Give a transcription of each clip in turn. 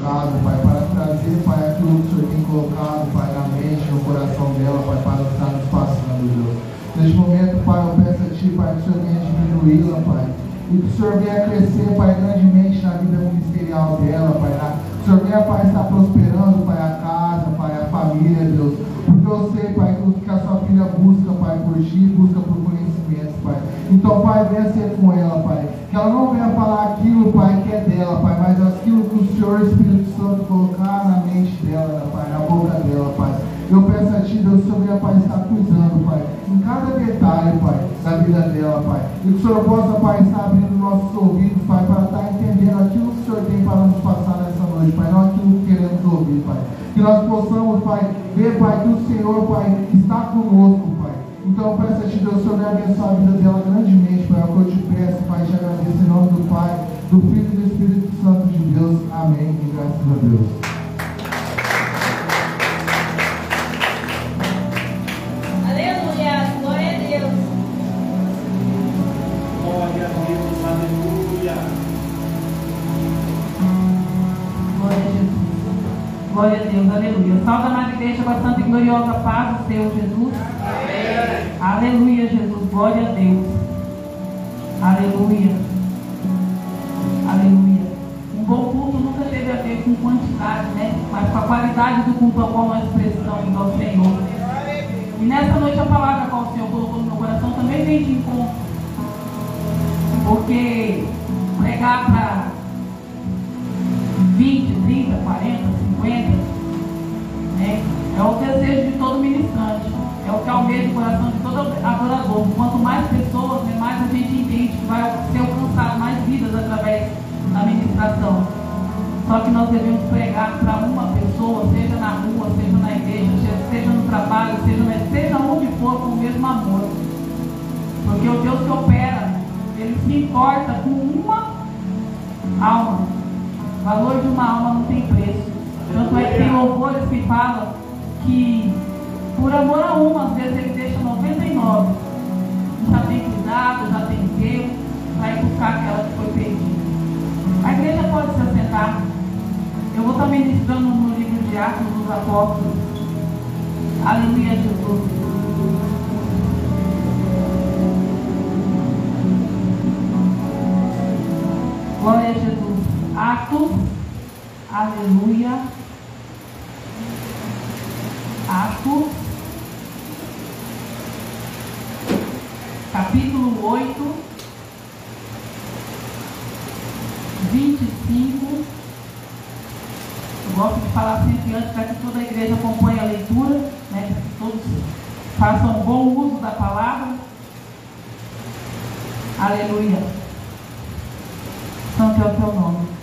casa, Pai, para trazer, Pai, aquilo que o Senhor tem colocado, Pai, na mente, no coração dela, Pai, para estar nos passando, Deus. Neste momento, Pai, eu peço a Ti, Pai, que o Senhor venha diminuí-la, Pai, e que o Senhor venha crescer, Pai, grandemente na vida ministerial dela, Pai, que o Senhor venha, Pai, estar prosperando, Pai, a casa, Pai, a família, Deus, porque eu sei, Pai, que a sua filha busca, Pai, por Ti, busca por conhecimento, Pai. Então, Pai, venha ser com ela, Pai, que ela não venha falar aquilo, Pai, que é dela, Pai, mas aquilo que o Senhor Espírito Santo colocar na mente dela, Pai, na boca dela, Pai. Eu peço a Ti, Deus, que o Senhor venha, Pai, estar cuidando, Pai, em cada detalhe, Pai, da vida dela, Pai, e que o Senhor possa, Pai, estar abrindo nossos ouvidos, Pai, para estar entendendo aquilo que o Senhor tem para nos passar nessa noite, Pai, não aquilo que queremos ouvir, Pai, que nós possamos, Pai, ver, Pai, que o Senhor, Pai, está conosco, Pai. Então eu peço a Ti, Deus, Senhor, venha abençoar a vida dela grandemente, Pai, é o que eu te peço, Pai, te agradeço em nome do Pai, do Filho e do Espírito Santo de Deus, amém, e graças a Deus. Aleluia, glória a Deus. Glória a Deus, aleluia. Glória a Jesus. Glória a Deus, aleluia. Salve a amada igreja com a santa e gloriosa paz do Senhor Jesus. Amém. Aleluia, Jesus. Glória a Deus. Aleluia. Aleluia. Um bom culto nunca teve a ver com quantidade, né? Mas com a qualidade do culto ao qual nós prestamos ao Senhor. E nessa noite a palavra que o Senhor colocou no meu coração também vem de encontro. Porque pregar para 20, 30, 40, 50, né? É o desejo de todo ministrante. É o que almeja o coração de todo adorador. Quanto mais pessoas, né, mais a gente entende que vai ser alcançado mais vidas através da ministração. Só que nós devemos pregar para uma pessoa, seja na rua, seja na igreja, seja no trabalho, seja onde for, com o mesmo amor. Porque o Deus que opera, Ele se importa com uma alma. O valor de uma alma não tem preço. Tanto é que tem louvores que falam que por amor a uma, às vezes Ele deixa 99. Já tem cuidado, já tem tempo para ir buscar aquela que foi perdida. A igreja pode se assentar. Eu vou estar ministrando no livro de Atos dos Apóstolos. Aleluia, Jesus. Glória a Jesus. Atos. Aleluia. Atos. Capítulo 8. 25. Eu gosto de falar sempre antes para que toda a igreja acompanhe a leitura, né, para que todos façam um bom uso da palavra. Aleluia. Santo é o teu nome.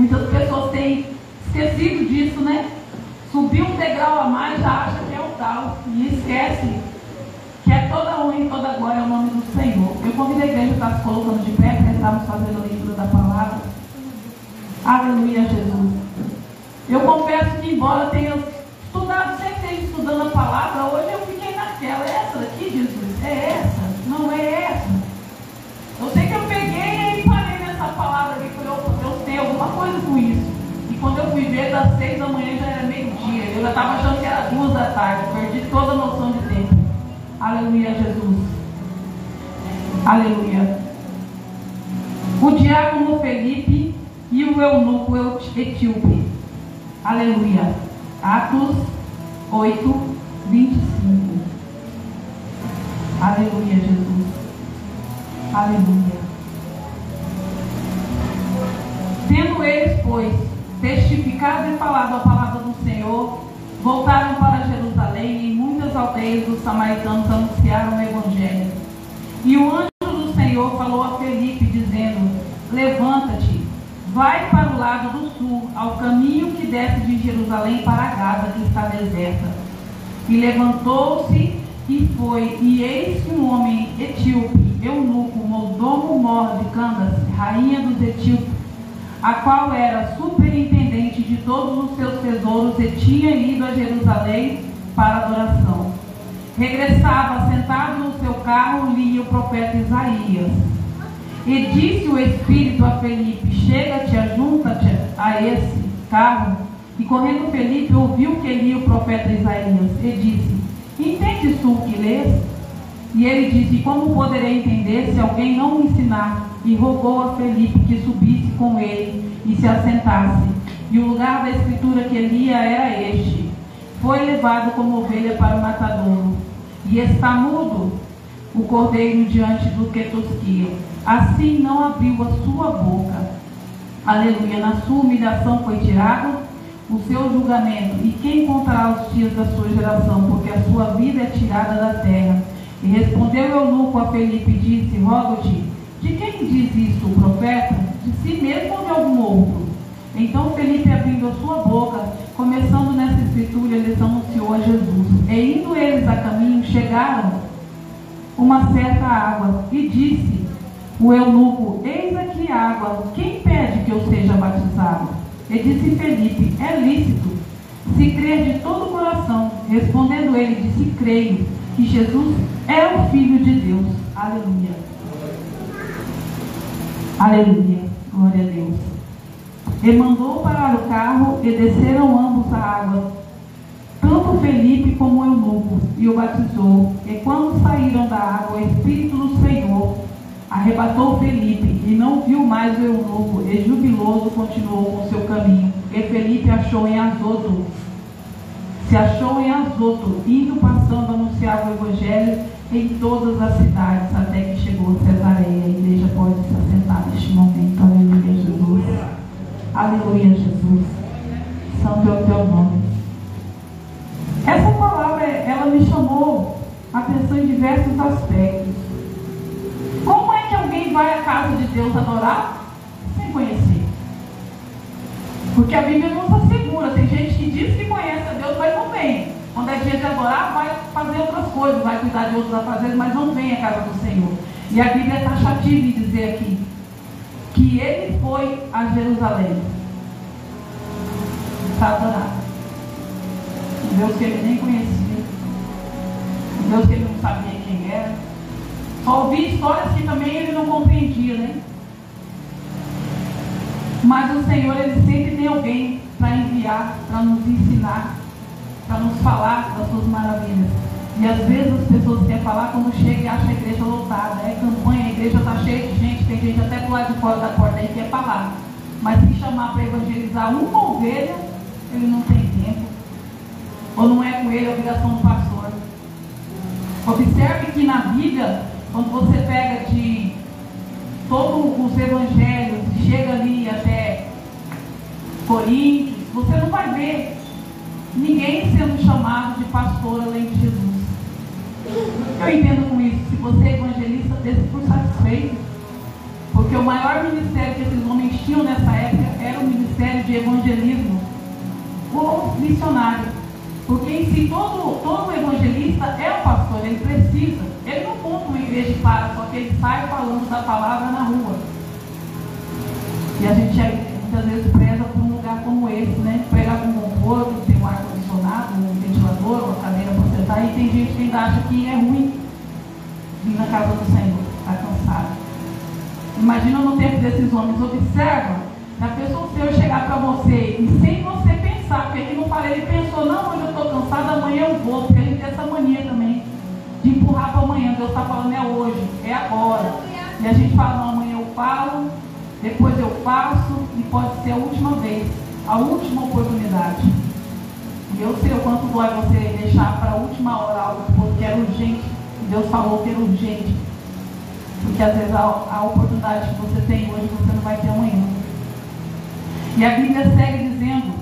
Muitas pessoas têm esquecido disso, né? Subir um degrau a mais já acha que é o tal. E esquece que é toda honra e toda glória ao nome do Senhor. Eu convido a igreja a estar se colocando de pé, porque estamos fazendo a leitura da palavra. Aleluia, Jesus. Eu confesso que, embora tenha estudado, sempre estudando a palavra, hoje eu fiquei naquela. É essa daqui, Jesus? É essa? Não é essa? Eu sei que eu peguei e parei nessa palavra aqui, porque eu tenho alguma coisa com isso. E quando eu fui ver, das 6 da manhã já era meio-dia. Eu já estava achando que era 2 da tarde. Perdi toda a noção de tempo. Aleluia, Jesus. Aleluia. O diácono Felipe e o eunuco etíope. Aleluia. Atos 8, 25. Aleluia, Jesus. Aleluia. Tendo eles, pois, testificado e falado a palavra do Senhor, voltaram para Jerusalém e em muitas aldeias dos samaritanos anunciaram o Evangelho. E o anjo do Senhor falou a Felipe, dizendo: levanta-te, vai para o lado do sul, ao caminho que desce de Jerusalém para Gaza, que está deserta. E levantou-se e foi, e eis que um homem etíope, eunuco, mordomo mor de Candace, rainha dos etíopes, a qual era superintendente de todos os seus tesouros e tinha ido a Jerusalém para adoração. Regressava, sentado no seu carro, lia o profeta Isaías. E disse o Espírito a Felipe: chega-te, ajunta-te a esse carro. E correndo Felipe ouviu que lia o profeta Isaías e disse: entendes tu o que lês? E ele disse: como poderei entender se alguém não me ensinar? E rogou a Felipe que subisse com ele e se assentasse. E o lugar da escritura que lia era este: foi levado como ovelha para o matadouro, e está mudo o cordeiro diante do que tosquia. Assim não abriu a sua boca. Aleluia. Na sua humilhação foi tirado o seu julgamento. E quem contará os dias da sua geração? Porque a sua vida é tirada da terra. E respondeu o eunuco a Felipe e disse: rogo-te, de quem diz isto o profeta? De si mesmo ou de algum outro? Então Felipe, abrindo a sua boca, começando nessa escritura, lhes anunciou a Jesus. E indo eles a caminho, chegaram uma certa água, e disse o eunuco: eis aqui água, quem pede que eu seja batizado? E disse Felipe: é lícito, se crer de todo o coração. Respondendo ele, disse: creio que Jesus é o Filho de Deus. Aleluia. Aleluia. Glória a Deus. E mandou parar o carro e desceram ambos a água, tanto Felipe como o eunuco, e o batizou. E quando saíram da água, o Espírito do Senhor arrebatou Felipe, e não viu mais o eunuco, e jubiloso continuou com seu caminho. E Felipe se achou em Azoto, indo passando, anunciava o Evangelho em todas as cidades, até que chegou a Cesareia. A igreja pode se assentar neste momento. Aleluia, Jesus. Aleluia, Jesus. Santo é o teu nome. Essa palavra, ela me chamou a atenção em diversos aspectos. Como é que alguém vai à casa de Deus adorar sem conhecer? Porque a Bíblia nos assegura. Tem gente que diz que conhece a Deus, mas não vem. Quando é dia de adorar, vai fazer outras coisas, vai cuidar de outros afazeres, mas não vem à casa do Senhor. E a Bíblia é taxativa em dizer aqui que ele foi a Jerusalém para adorar um Deus que ele nem conhecia, um Deus que ele não sabia quem era. Só ouvi histórias que também ele não compreendia, né? Mas o Senhor, ele sempre tem alguém para enviar, para nos ensinar, para nos falar das suas maravilhas. E às vezes as pessoas querem falar quando chega e acha a igreja lotada. É campanha, a igreja está cheia de gente, tem gente até do lado de fora da porta aí que quer falar. Mas se chamar para evangelizar uma ovelha, ele não tem tempo. Ou não é com ele a obrigação do pastor. Observe que na Bíblia, quando você pega de todos os evangelhos e chega ali até Coríntios, você não vai ver ninguém sendo chamado de pastor além de Jesus. Eu entendo com isso. Se você é evangelista, dê-se por satisfeito. Porque o maior ministério que esses homens tinham nessa época era o ministério de evangelismo, ou missionário. Porque em si todo evangelista é um pastor, ele precisa. Ele não monta uma igreja de para, só que ele sai falando da palavra na rua. E a gente muitas vezes preza por um lugar como esse, né? Pregar com conforto, tem um ar-condicionado, um ventilador, uma cadeira para sentar, e tem gente que ainda acha que é ruim vir na casa do Senhor, está cansado. Imagina no tempo desses homens, observa, se a pessoa do Senhor chegar para você e sem você pensar, porque ele não fala, ele pensou, não, hoje eu estou cansado, amanhã eu vou, porque a gente tem essa mania também de empurrar para amanhã. Deus está falando é hoje, é agora. E a gente fala, não, amanhã eu falo, depois eu faço, e pode ser a última vez, a última oportunidade. E eu sei o quanto dói você deixar para a última hora algo que era urgente, que Deus falou que era urgente. Porque às vezes a oportunidade que você tem hoje, você não vai ter amanhã. E a Bíblia segue dizendo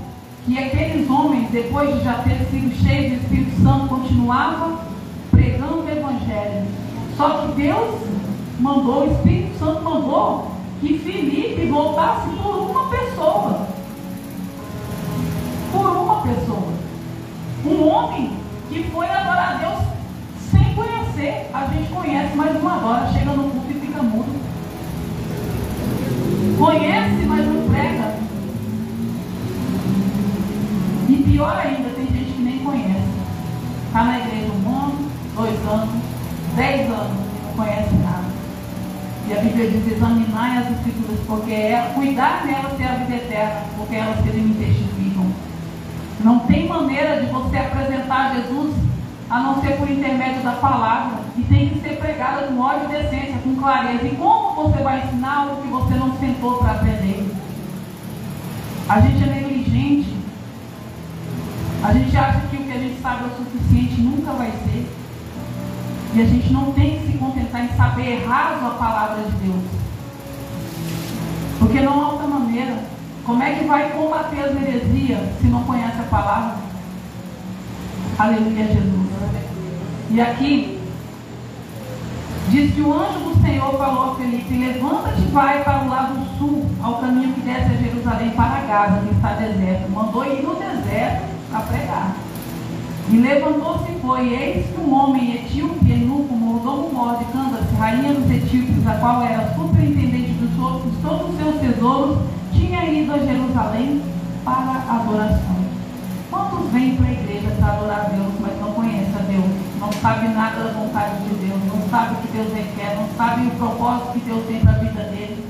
que aqueles homens, depois de já ter sido cheios do Espírito Santo, continuavam pregando o Evangelho. Só que Deus mandou, o Espírito Santo mandou que Filipe voltasse por uma pessoa. Por uma pessoa. Um homem que foi adorar a Deus sem conhecer. A gente conhece, mas não adora, chega no culto e fica mudo. Conhece, mas não prega. E pior ainda, tem gente que nem conhece. Está na igreja 1 ano, 2 anos, 10 anos e não conhece nada. E a Bíblia diz, examinai as Escrituras, porque cuidar nelas ter a vida eterna, porque elas que me testificam. Não tem maneira de você apresentar Jesus a não ser por intermédio da palavra, e tem que ser pregada com ódio e decência, com clareza. E como você vai ensinar algo que você não sentou para aprender? A gente é negligente. A gente acha que o que a gente sabe é o suficiente, nunca vai ser. E a gente não tem que se contentar em saber errado a palavra de Deus. Porque não há outra maneira. Como é que vai combater as heresias se não conhece a palavra? Aleluia, Jesus. E aqui diz que o anjo do Senhor falou a Felipe: levanta-te e vai para o lado sul, ao caminho que desce a Jerusalém para Gaza, que está deserto. Mandou ir no deserto a pregar. E levantou-se e foi. Eis que um homem etíope, eunuco, mordomo de Candace, rainha dos etíopes, a qual era superintendente de todos os seus tesouros, tinha ido a Jerusalém para adoração. Quantos vêm para a igreja para adorar a Deus, mas não conhecem a Deus, não sabem nada da vontade de Deus, não sabem o que Deus requer, não sabem o propósito que Deus tem para a vida dele?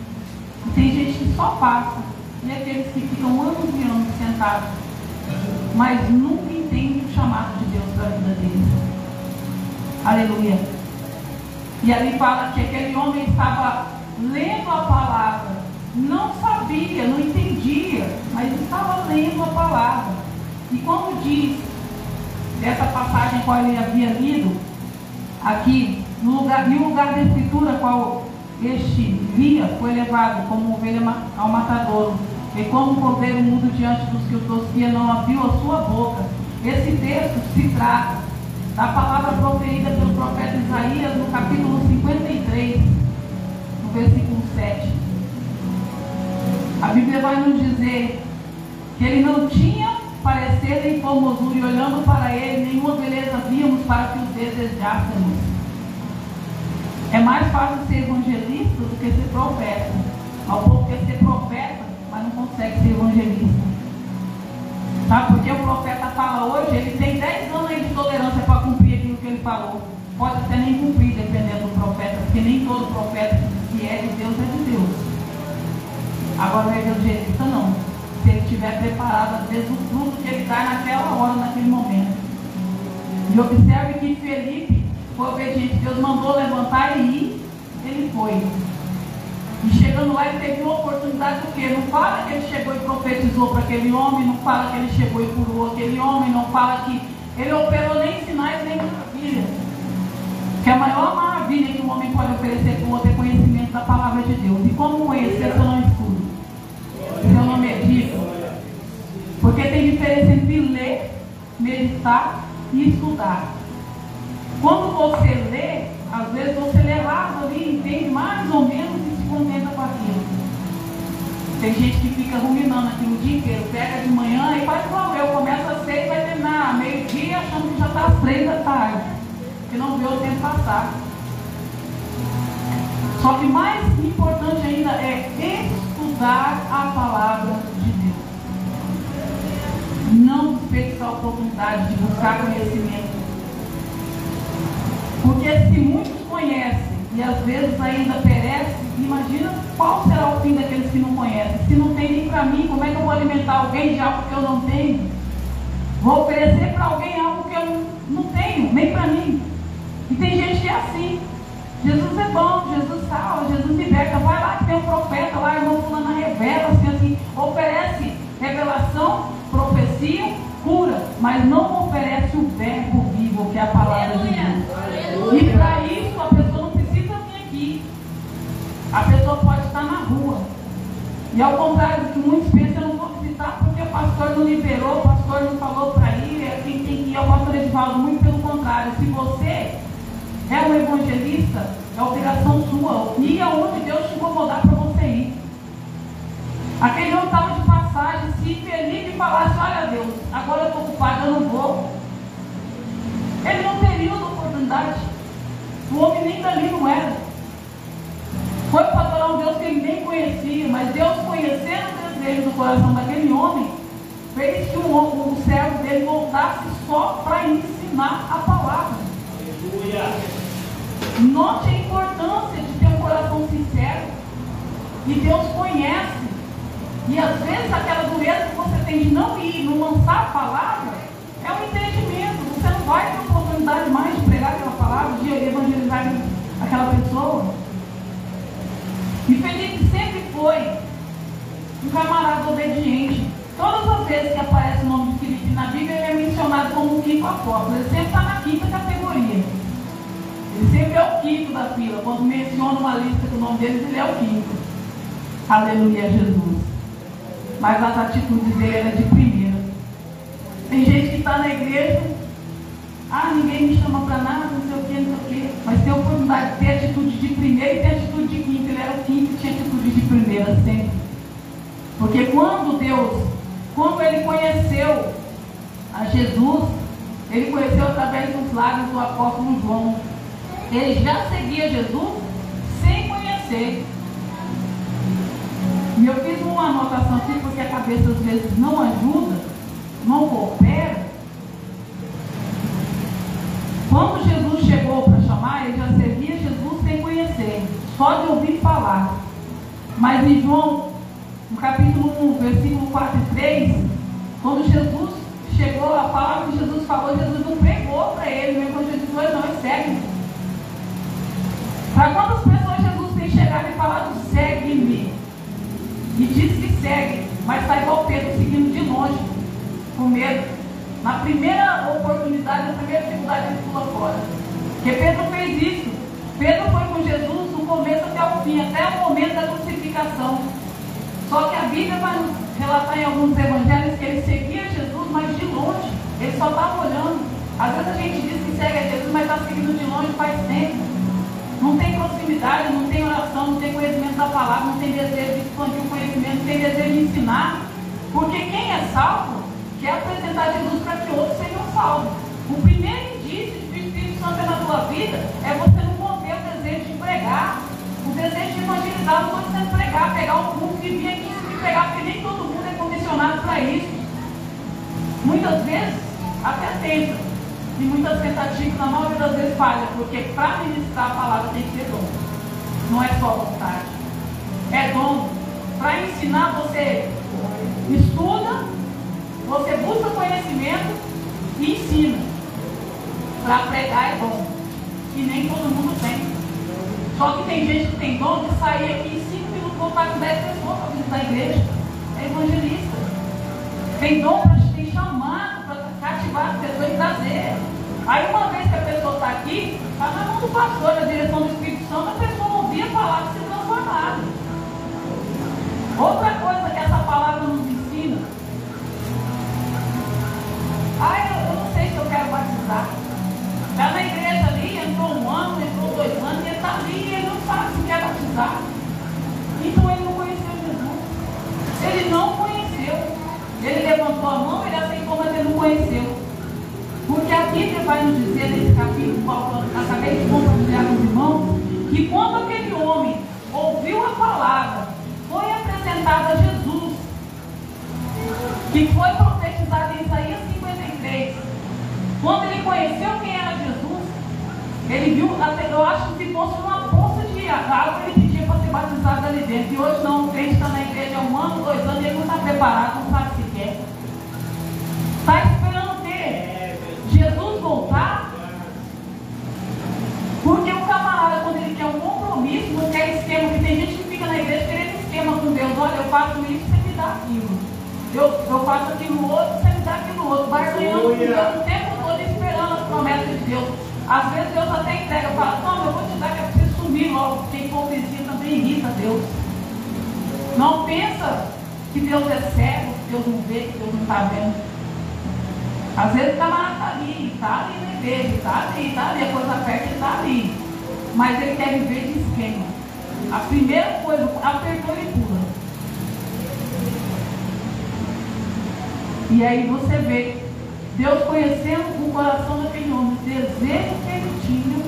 E tem gente que só passa, e aqueles que ficam anos e anos sentados, mas nunca entendem o chamado de Deus para a vida deles. Aleluia. E ali fala que aquele homem estava lendo a palavra, não sabia, não entendia, mas estava lendo a palavra. E quando diz dessa passagem qual ele havia lido, aqui, no lugar da escritura qual este via, foi levado como ovelha ao matadouro, e como cordeiro mudo diante dos que o tosquia, não abriu a sua boca. Esse texto se trata da palavra proferida pelo profeta Isaías no capítulo 53, no versículo 7. A Bíblia vai nos dizer que ele não tinha parecer nem formosura, e olhando para ele, nenhuma beleza víamos para que os desejássemos. É mais fácil ser evangelista do que ser profeta. Ao povo quer ser profeta, mas não consegue ser evangelista. Sabe? Porque o profeta fala hoje, ele tem 10 anos aí de tolerância para cumprir aquilo que ele falou. Pode até nem cumprir, dependendo do profeta, porque nem todo profeta que é de Deus é de Deus. Agora o evangelista não. Se ele estiver preparado, às vezes o fruto que ele dá naquela hora, naquele momento. E observe que Felipe foi obediente. Deus mandou levantar e ir, ele foi. E chegando lá, ele teve uma oportunidade do quê? Não fala que ele chegou e profetizou para aquele homem, não fala que ele chegou e curou aquele homem, não fala que ele operou nem sinais, nem maravilhas. Que a maior maravilha que um homem pode oferecer para o outro é conhecimento da palavra de Deus. E como conhecer se eu não estudo? Se eu não medito? Porque tem diferença entre ler, meditar e estudar. Quando você lê, às vezes você lê rápido ali, entende mais ou menos e se contenta com aquilo. Tem gente que fica ruminando aqui o dia inteiro, pega de manhã e faz igual eu, começa às 6 e vai terminar meio-dia achando que já está às 3 da tarde, que não vê o tempo passar. Só que mais importante ainda é estudar a palavra de Deus. Não desperdiçar a oportunidade de buscar conhecimento. Porque se muitos conhecem e às vezes ainda perecem, imagina qual será o fim daqueles que não conhecem. Se não tem nem para mim, como é que eu vou alimentar alguém de algo que eu não tenho? Vou oferecer para alguém algo que eu não tenho, nem para mim. E tem gente que é assim. Jesus é bom, Jesus salva, Jesus liberta. Vai lá que tem um profeta lá, irmão fulana revela, assim, oferece revelação, profecia, cura, mas não oferece o verbo vivo, que é a palavra de Deus. E para isso a pessoa não precisa vir aqui. A pessoa pode estar na rua. E ao contrário do que muitos pensam, eu não vou visitar porque o pastor não liberou, o pastor não falou para ir, quem tem que ir é o pastor Edivaldo. Muito pelo contrário, se você é um evangelista, é obrigação sua. Ir aonde Deus te incomodar para você ir. Aquele homem estava de passagem, se Felipe falasse, olha Deus, agora eu estou ocupado, eu não vou. Ele não teria outra oportunidade. O homem nem dali não era. Foi para adorar um Deus que ele nem conhecia, mas Deus, conhecendo o desejo do coração daquele homem, fez que o servo dele voltasse só para ensinar a palavra. Note a importância de ter um coração sincero. E Deus conhece. E às vezes aquela dureza que você tem de não ir, não lançar a palavra, é um entendimento. Você não vai ter oportunidade mais de pregar aquela palavra, de evangelizar aquela pessoa. E Felipe sempre foi um camarada obediente. Todas as vezes que aparece o nome de Felipe na Bíblia, ele é mencionado como um quinto apóstolo. Ele sempre está na quinta categoria. Ele sempre é o quinto da fila. Quando menciona uma lista com o nome deles, ele é o quinto. Aleluia, Jesus. Mas as atitudes dele eram de primeira. Tem gente que está na igreja, ninguém me chama para nada, não sei o que, não sei o que. Mas tem a oportunidade de ter atitude de primeira e ter atitude de quinta. Ele era o quinto e tinha atitude de primeira sempre. Porque quando ele conheceu a Jesus, ele conheceu através dos lábios do apóstolo João. Ele já seguia Jesus sem conhecer. E eu fiz uma anotação aqui porque a cabeça às vezes não ajuda, não coopera. Quando Jesus chegou para chamar, ele já servia Jesus sem conhecer, só de ouvir falar. Mas em João, no capítulo 1, versículo 4 e 3, quando Jesus chegou, a palavra que Jesus falou, Jesus não pregou para ele, não evangelizou, não, ele segue. Para quantas pessoas Jesus tem chegado e falado, segue-me? E diz que segue, mas está igual Pedro, seguindo de longe, com medo. Na primeira oportunidade, na primeira dificuldade, ele pula fora. Porque Pedro fez isso. Pedro foi com Jesus do começo até o fim, até o momento da crucificação. Só que a Bíblia vai nos relatar em alguns evangelhos que ele seguia Jesus, mas de longe. Ele só estava olhando. Às vezes a gente diz que segue a Jesus, mas está seguindo de longe faz tempo. Não tem proximidade, não tem oração, não tem conhecimento da palavra, não tem desejo de expandir o conhecimento, não tem desejo de ensinar. Porque quem é salvo quer apresentar Jesus para que outros sejam salvos. O primeiro indício de que o Espírito Santo é na tua vida é você não conter o desejo de pregar, o desejo de evangelizar. Não estou dizendo pregar, pegar um púlpito e vir aqui e pregar, porque nem todo mundo é comissionado para isso. Muitas vezes até tenta. E muitas tentativas, na maioria das vezes, falha, porque para ministrar a palavra tem que ter dom. Não é só vontade. É dom. Para ensinar, você estuda, você busca conhecimento e ensina. Para pregar é dom. E nem todo mundo tem. Só que tem gente que tem dom de sair aqui em 5 minutos, voltar com 10 pessoas para visitar a igreja. É evangelista. Tem dom para te chamar, cativar as pessoas e trazer. Aí uma vez que a pessoa está aqui, está na mão do pastor, na direção do Espírito Santo, a pessoa ouvir a palavra e se transformar. Outra coisa que essa palavra nos ensina, eu não sei se eu quero batizar. Está na igreja ali, entrou 1 ano, entrou 2 anos, e ele está ali, e ele não sabe se quer batizar. levantou a mão, ele aceitou, mas ele não conheceu. Porque a Bíblia vai nos dizer nesse capítulo, qual eu acabei de compartilhar com os irmãos, que quando aquele homem ouviu a palavra, foi apresentado a Jesus, que foi profetizado em Isaías 53. Quando ele conheceu quem era Jesus, ele viu, eu acho que se fosse uma poça de água, ele pedia para ser batizado ali dentro. E hoje não, o crente está na igreja há 1 ano, 2 anos, e ele não está preparado, não sabe se quer. Está esperando ter Jesus voltar? Porque o camarada, quando ele quer um compromisso, não quer esquema, que tem gente que fica na igreja querendo esquema com Deus. Olha, eu faço isso, você me dá aquilo. Eu faço aquilo outro, você me dá aquilo outro. Barganhando com Deus o tempo todo, esperando as promessas de Deus. Às vezes Deus até entrega, fala, toma, eu vou te dar que é para você sumir logo, porque hipocrisia também irrita Deus. Não pensa que Deus é cego, que Deus não vê, que Deus não está vendo. Às vezes o camarada está ali na igreja, está ali, a coisa aperta, ele está ali. Mas ele quer viver de esquema. A primeira coisa, apertou e pula. E aí você vê, Deus conhecendo o coração daquele homem, o desejo que ele tinha,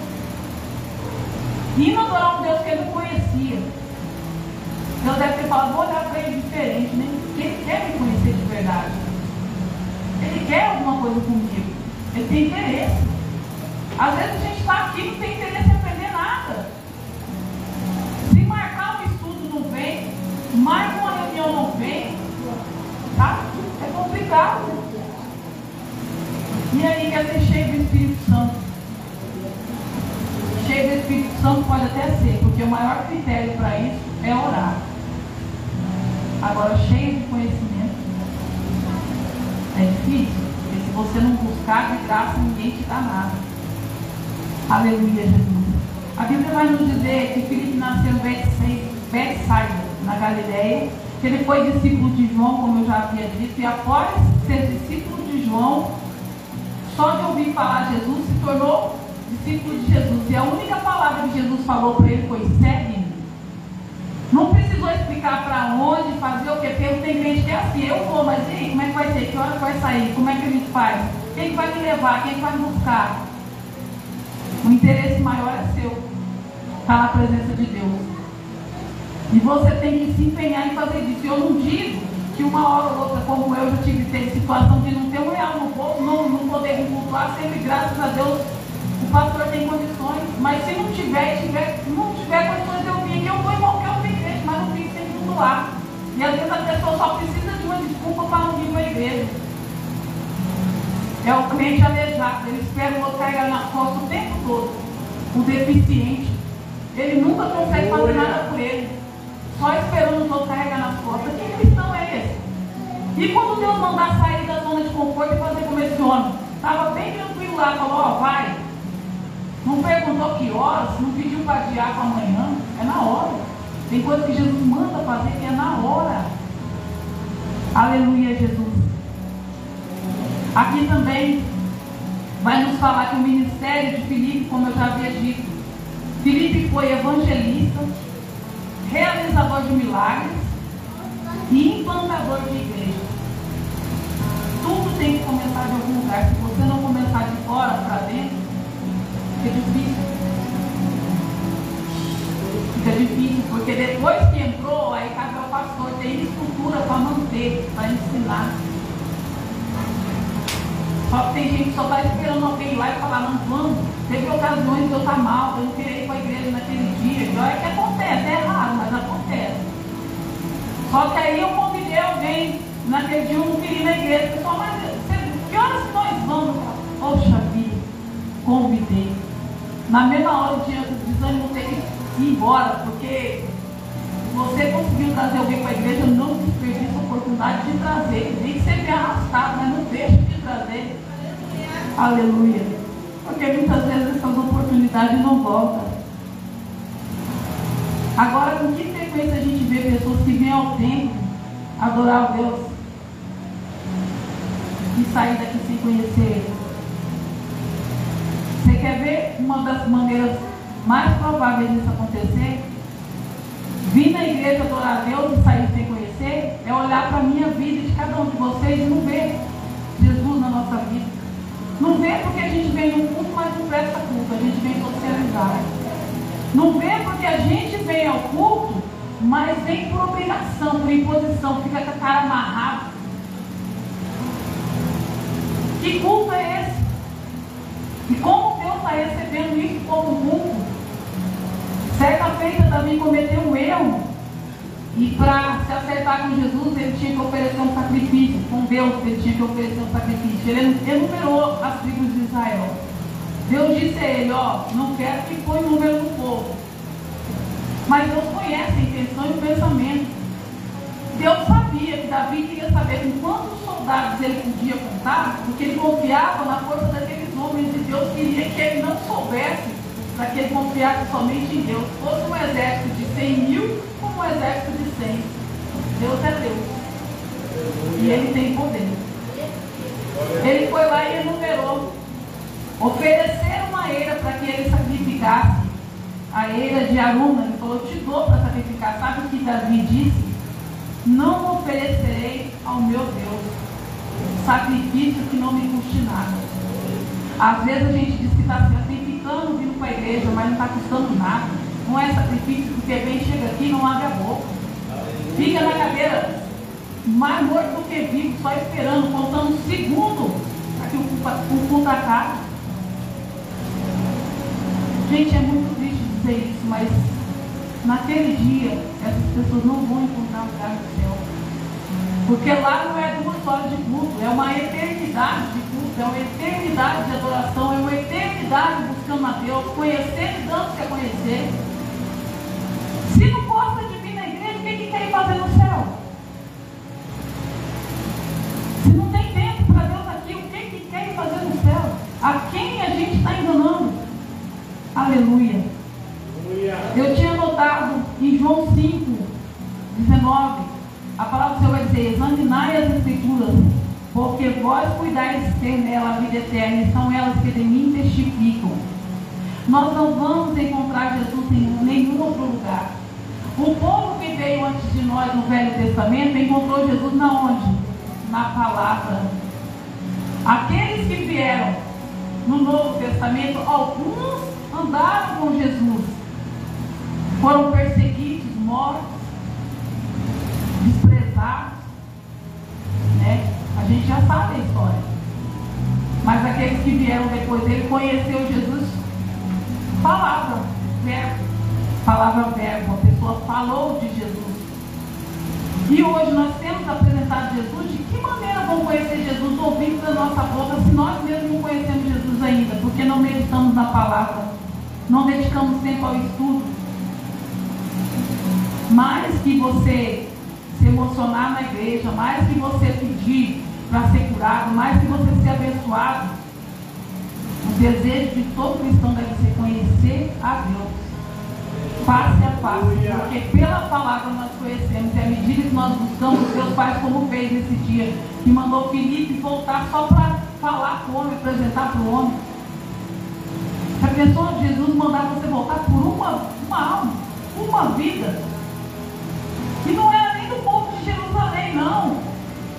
e não adorar um Deus que ele não conhecia. Deus deve ter falado, vou olhar para ele diferente, né? Porque ele quer me conhecer de verdade. Ele quer alguma coisa comigo. Ele tem interesse. Às vezes a gente está aqui e não tem interesse em aprender nada. Se marcar um estudo não vem, marca uma reunião não vem, tá? É complicado. E aí quer ser cheio do Espírito Santo. Cheio do Espírito Santo pode até ser, porque o maior critério para isso é orar. Agora, cheio de conhecimento é difícil, porque se você não buscar de graça, ninguém te dá nada. Aleluia, Jesus. A Bíblia vai nos dizer que Filipe nasceu em Betsaida, na Galileia, que ele foi discípulo de João, como eu já havia dito, e após ser discípulo de João, só de ouvir falar de Jesus, se tornou discípulo de Jesus. E a única palavra que Jesus falou para ele foi: segue-me. Não precisou explicar para onde, fazer o que, porque tem gente que é assim, eu vou, mas e aí, como é que vai ser? Que hora vai sair? Como é que a gente faz? Quem vai me levar? Quem vai me buscar? O interesse maior é seu, está na presença de Deus. E você tem que se empenhar em fazer isso. Eu não digo que uma hora ou outra, como eu já tive situação de não ter R$1 no bolso, não poder me cultuar, sempre, graças a Deus, o pastor tem condições. Mas se não tiver condições, eu vim aqui, eu vou em qualquer outra igreja, mas não vim sem cultuar. E às vezes a pessoa só precisa de uma desculpa para não vir para a igreja. É o crente aleijado, ele espera o outro carregar nas costas o tempo todo. O deficiente, ele nunca consegue fazer nada por ele. Só esperando os outros carregar nas costas. Que cristão é esse? E quando Deus mandar sair da zona de conforto e fazer como esse homem, estava bem tranquilo lá, falou, ó, vai. Não perguntou que horas, não pediu para adiar para amanhã, é na hora. Tem coisa que Jesus manda fazer que é na hora. Aleluia, Jesus. Aqui também vai nos falar que o ministério de Filipe, como eu já havia dito, Filipe foi evangelista, realizador de milagres e implantador de igreja. Tudo tem que começar de algum lugar. Se você não começar de fora para dentro, fica difícil. Fica difícil, porque depois que entrou, aí cabe ao pastor ter estrutura para manter, para ensinar. Só que tem gente que só está esperando alguém ir lá e falar, não, vamos. Teve ocasiões de eu estar mal, eu não queria ir para a igreja naquele dia. E olha que acontece, é raro, mas acontece. Só que aí eu convidei alguém, naquele dia eu não queria ir na igreja. Pessoal, mas que horas que nós vamos? Poxa vida, convidei. Na mesma hora o desânimo teve que ir embora, porque você conseguiu trazer alguém para a igreja, não desperdiça a oportunidade de trazer. Nem que você venha arrastado, mas não deixe de trazer. Aleluia. Porque muitas vezes essas oportunidades não voltam. Agora, com que frequência a gente vê pessoas que vêm ao templo adorar a Deus e sair daqui sem conhecer Ele? Você quer ver uma das maneiras mais prováveis disso acontecer? Vir na igreja adorar a Deus e sair sem conhecer? É olhar para a minha vida de cada um de vocês e não ver porque a gente vem no culto, mas não presta culto, a gente vem socializar. Não vem porque a gente vem ao culto, mas vem por obrigação, por imposição, fica com a cara amarrada. Que culto é esse? E como Deus está recebendo isso como culto? Certa feita Davi cometeu um erro, e para se acertar com Jesus, ele tinha que oferecer um sacrifício. Com Deus, ele tinha que oferecer um sacrifício. Ele enumerou as tribos de Israel. Deus disse a ele: ó, não quero que põe número no povo. Mas Deus conhece a intenção e o pensamento. Deus sabia que Davi queria saber com quantos soldados ele podia contar, porque ele confiava na força daqueles homens, e Deus queria que ele não soubesse, para que ele confiasse somente em Deus. Fosse um exército de 100.000 como um exército de 100. Deus é Deus. E ele tem poder. Ele foi lá e enumerou. Ofereceram uma eira para que ele sacrificasse. A eira de Aruna. Ele falou: te dou para sacrificar. Sabe o que Davi disse? Não oferecerei ao meu Deus sacrifício que não me custe nada. Às vezes a gente diz que está sacrificando, vindo para a igreja, mas não está custando nada. Não é sacrifício, porque bem chega aqui e não abre a boca. Fica na cadeira, mais morto do que vivo, só esperando, contando um segundo para que o culto acabe. Gente, é muito triste dizer isso, mas naquele dia, essas pessoas não vão encontrar o lugar do céu. Porque lá não é 2 horas de culto, é uma eternidade de culto, é uma eternidade de adoração, é uma eternidade buscando a Deus, conhecendo e dando-se a conhecer. Se não gosta de vir na igreja, o que quer ir fazer no céu? Se não tem tempo para Deus aqui, o que quer ir fazer no céu? A quem a gente está enganando? Aleluia. Eu tinha notado em João 5:19, a palavra do Senhor vai dizer: examinai as escrituras, porque vós cuidais de ter nela a vida eterna, e são elas que de mim testificam. Nós não vamos encontrar Jesus em nenhum outro lugar. O povo que veio antes de nós no Velho Testamento encontrou Jesus na onde? Na palavra. Aqueles que vieram no Novo Testamento, alguns andaram com Jesus, foram perseguidos, mortos, desprezados, né? A gente já sabe a história. Mas aqueles que vieram depois dele conheceu Jesus. Palavra, verbo, a pessoa falou de Jesus. E hoje nós temos apresentado Jesus. De que maneira vamos conhecer Jesus ouvindo da nossa boca, se nós mesmos não conhecemos Jesus ainda? Porque não meditamos na palavra, não dedicamos tempo ao estudo. Mais que você se emocionar na igreja, mais que você pedir para ser curado, mais que você ser abençoado, o desejo de todo cristão deve ser conhecer a Deus face a face, porque pela palavra nós conhecemos, e à medida que nós buscamos, Deus faz como fez nesse dia, que mandou Filipe voltar só para falar com o homem, apresentar para o homem. A pessoa de Jesus mandar você voltar por uma alma, uma vida, e não era nem do povo de Jerusalém, não,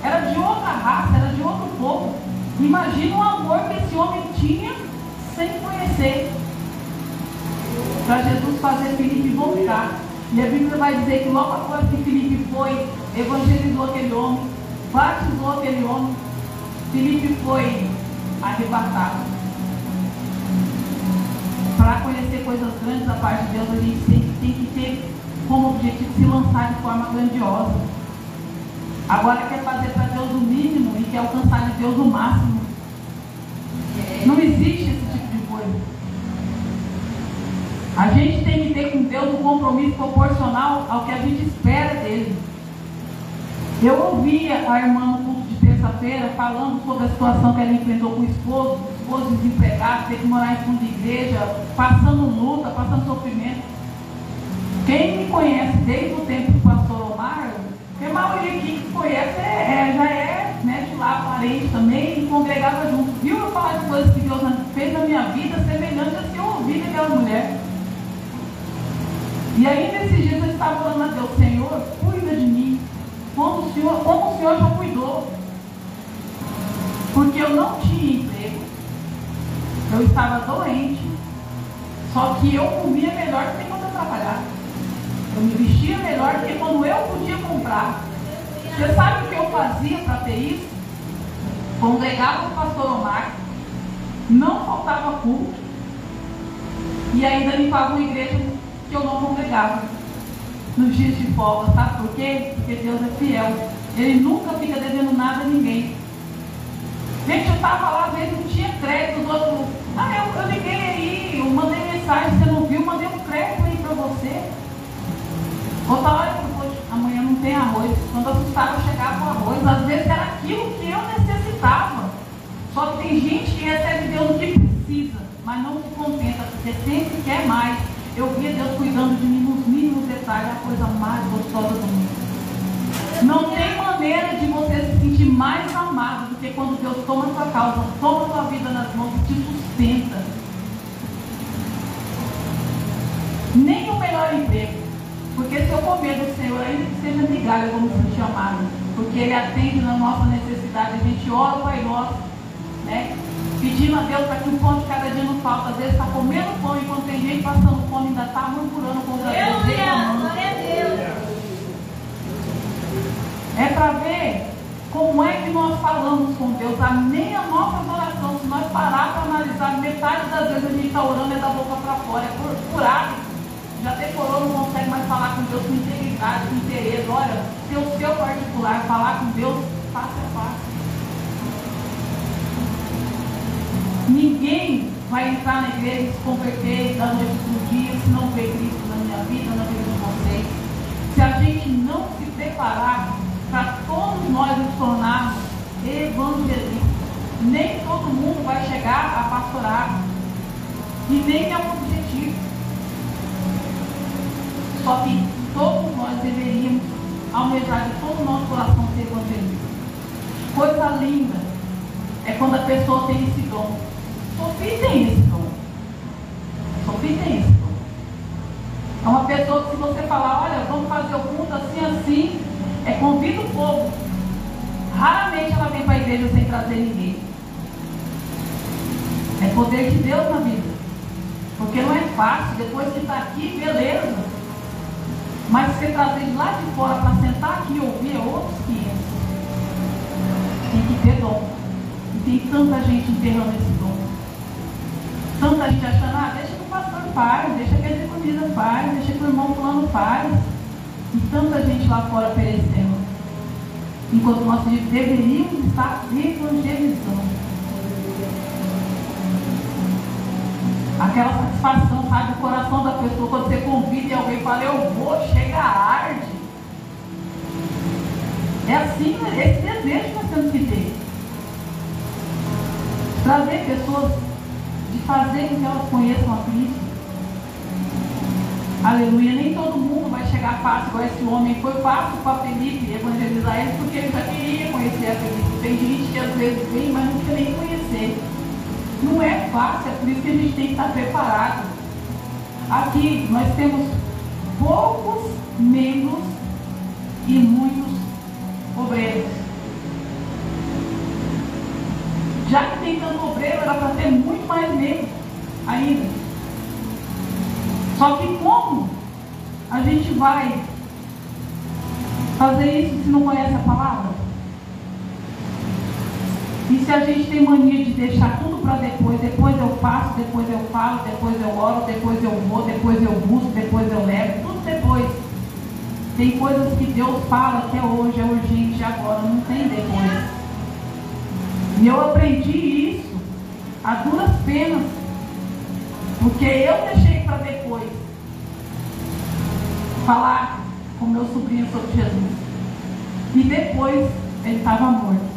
era de outra raça, era de outro povo. Imagina o amor que esse homem tinha sem conhecer, para Jesus fazer Filipe voltar. E a Bíblia vai dizer que logo após que Filipe foi, evangelizou aquele homem, batizou aquele homem, Filipe foi arrebatado. Para conhecer coisas grandes da parte de Deus, a gente tem que ter como objetivo se lançar de forma grandiosa. Agora quer fazer para Deus o mínimo e quer alcançar de Deus o máximo. Não existe esse tipo de coisa. A gente tem que ter com Deus um compromisso proporcional ao que a gente espera dele. Eu ouvi a irmã no culto de terça-feira falando sobre a situação que ela enfrentou com o esposo desempregado, ter que morar em fundo de igreja, passando luta, passando sofrimento. Quem me conhece desde o tempo do pastor Omar, porque a maioria aqui que conhece já é, né, de lá, parente também, e congregava junto. Viu eu falar de coisas que Deus fez na minha vida, semelhante a que eu ouvi daquela mulher. E aí, nesses dias, eu estava falando a Deus: Senhor, cuida de mim, como o Senhor já cuidou. Porque eu não tinha emprego, Eu estava doente. Só que eu comia melhor do que quando eu trabalhava. Eu me vestia melhor do que quando eu podia comprar. Você sabe o que eu fazia para ter isso? Congregava com o pastor Omar, não faltava culto, e ainda limpava uma igreja que eu não congregava nos dias de folga. Sabe por quê? Porque Deus é fiel. Ele nunca fica devendo nada a ninguém. Gente, eu estava lá, às vezes não tinha crédito, os outros, eu liguei aí, eu mandei mensagem, você não viu, mandei um crédito aí para você. Outra hora, poxa, amanhã não tem arroz. Quando eu assustava, eu chegava com arroz. Às vezes era aquilo que eu necessitava. Só que tem gente que recebe Deus o que precisa, mas não se contenta, porque sempre quer mais. Eu via Deus cuidando de mim nos mínimos detalhes, a coisa mais gostosa do mundo. Não tem maneira de você se sentir mais amado do que quando Deus toma a sua causa, toma a sua vida nas mãos e te sustenta. Nem o melhor emprego. Porque se eu comer do Senhor, ainda que seja migalha, eu vou me sentir amado. Porque Ele atende na nossa necessidade. A gente ora o Pai Nosso, né? Pedindo a Deus para que o pão de cada dia não falta. Às vezes está comendo pão, enquanto tem gente passando fome, ainda está murmurando contra Deus. Glória a Deus. É para ver como é que nós falamos com Deus. Nem a nossa oração, se nós parar para analisar, metade das vezes a gente está orando é da boca para fora, é por hábito. Já decorou, não consegue mais falar com Deus com integridade, com interesse. Olha, ter o seu particular, falar com Deus face a face. Ninguém vai entrar na igreja e se converter da noite para o dia se não ver Cristo na minha vida, na vida de vocês. Se a gente não se preparar para todos nós nos tornarmos evangelistas, nem todo mundo vai chegar a pastorar. E nem é um objetivo. Só que todos nós deveríamos almejar de todo o nosso coração ser evangelista. Coisa linda é quando a pessoa tem esse dom. Sofia tem esse dom. Sofia tem esse dom. É uma pessoa que, se você falar, olha, vamos fazer o culto assim, convida o povo. Raramente ela vem para a igreja sem trazer ninguém. É poder de Deus na vida. Porque não é fácil, depois que está aqui, beleza. Mas você trazer de lá de fora para sentar aqui e ouvir é outros 500. Tem que ter dom. E tem tanta gente enterrando esse dom. Tanta gente achando, deixa que o pastor faz, deixa que a diaconisa faz, deixa que o irmão fulano faz. E tanta gente lá fora perecendo. Enquanto nós deveríamos estar evangelizando. Aquela satisfação, sabe, do coração da pessoa, quando você convida e alguém fala, eu vou, chega arde. É assim, esse desejo que nós temos que ter. Trazer pessoas, de fazer com que elas conheçam a Cristo. Aleluia, nem todo mundo vai chegar fácil, igual esse homem. Foi fácil para Felipe evangelizar ele, porque ele já queria conhecer a Felipe. Tem gente que às vezes vem, mas não quer nem conhecer. Não é fácil, é por isso que a gente tem que estar preparado. Aqui nós temos poucos membros e muitos obreiros. Já que tem tanto obreiro, era para ter muito mais membros ainda. Só que como a gente vai fazer isso se não conhece a palavra? E se a gente tem mania de deixar tudo para depois eu faço, depois eu falo, depois eu oro, depois eu vou, depois eu busco, depois eu levo, tudo depois. Tem coisas que Deus fala que é hoje, é urgente, agora, não tem depois. E eu aprendi isso a duras penas, porque eu deixei para depois falar com meu sobrinho sobre Jesus. E depois ele estava morto.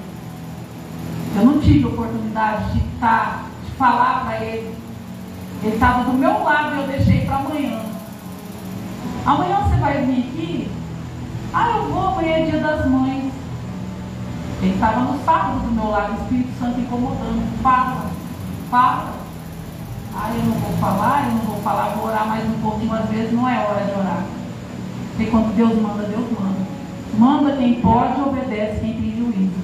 Eu não tive oportunidade de falar para ele. Ele estava do meu lado e eu deixei para amanhã. Amanhã você vai vir aqui? Eu vou, amanhã é dia das mães. Ele estava no sábado do meu lado, o Espírito Santo incomodando. Fala. Eu não vou falar, vou orar mais um pouquinho, às vezes não é hora de orar. Porque quando Deus manda, Deus manda. Manda quem pode, obedece quem tem juízo.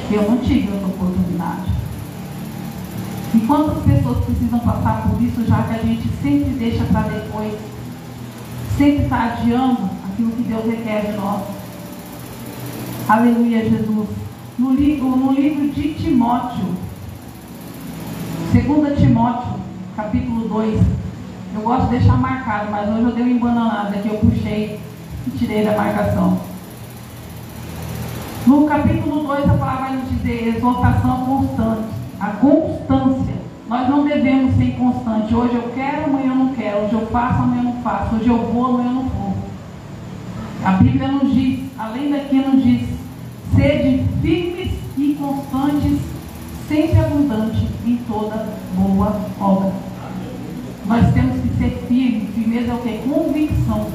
Eu não tive outra oportunidade. E quantas pessoas precisam passar por isso, já que a gente sempre deixa para depois, sempre está adiando aquilo que Deus requer de nós. Aleluia, Jesus. No livro de Timóteo, 2 Timóteo, capítulo 2, eu gosto de deixar marcado, mas hoje eu dei uma embananada que eu puxei e tirei da marcação. No capítulo 2, a palavra vai nos dizer exortação constante. A constância. Nós não devemos ser inconstantes. Hoje eu quero, amanhã eu não quero. Hoje eu faço, amanhã eu não faço. Hoje eu vou, amanhã eu não vou. A Bíblia nos diz, além daqui nos diz, sede firmes e constantes, sempre abundante em toda boa obra. Nós temos que ser firmes. Firmeza é o quê? Convicção.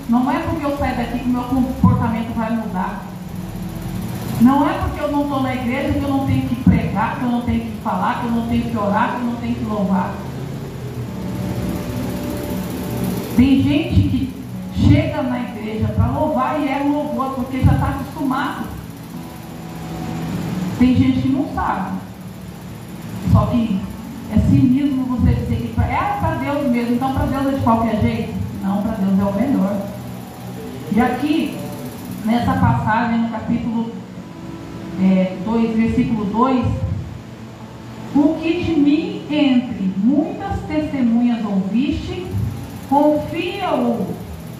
Não é porque eu saio daqui que o meu comportamento vai mudar. Não é porque eu não estou na igreja que eu não tenho que pregar, que eu não tenho que falar, que eu não tenho que orar, que eu não tenho que louvar. Tem gente que chega na igreja para louvar e é um louvor porque já está acostumado. Tem gente que não sabe. Só que é cinismo você dizer que é para Deus mesmo, então para Deus é de qualquer jeito. Não, para Deus é o melhor. E aqui, nessa passagem, no capítulo 2, versículo 2, o que de mim entre muitas testemunhas ouviste, confia-o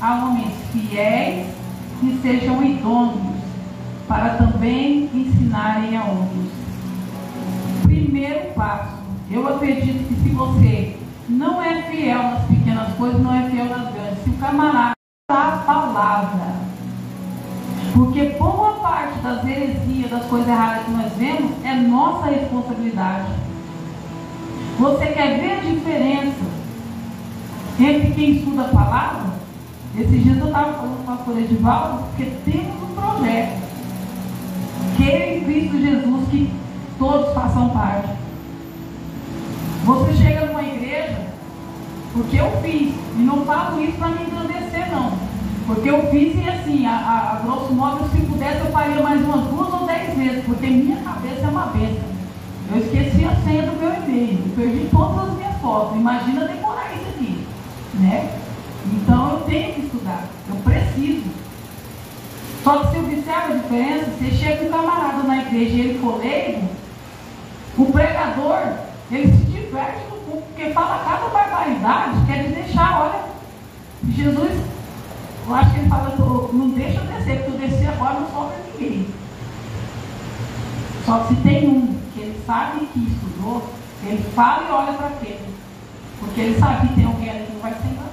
a homens fiéis que sejam idôneos, para também ensinarem a outros. Primeiro passo, eu acredito que se você não é fiel nas pequenas coisas, não é fiel nas grandes. Se o camarada dá a palavra, porque boa parte das heresias, das coisas erradas que nós vemos, é nossa responsabilidade. Você quer ver a diferença entre quem estuda a palavra? Esses dias eu estava falando com o pastor Edivaldo, porque temos um projeto, que é em Cristo Jesus, que todos façam parte. Você chega numa igreja, porque eu fiz, e não falo isso para me engrandecer, não. Porque eu fiz e assim, a grosso modo, se pudesse eu faria mais umas 2 ou 10 vezes, porque minha cabeça é uma bênção. Eu esqueci a senha do meu e-mail, eu perdi todas as minhas fotos. Imagina decorar isso aqui, né? Então eu tenho que estudar, eu preciso. Só que se observa a diferença, você chega com um camarada na igreja e ele for leigo, o pregador, ele se diverte no culto, porque fala cada barbaridade, quer te deixar, olha, Jesus, eu acho que ele fala, não deixa eu descer, porque eu descer agora não sobra ninguém. Só que se tem um que ele sabe que estudou, ele fala e olha para aquele, porque ele sabe que tem alguém ali que não vai ser enganado,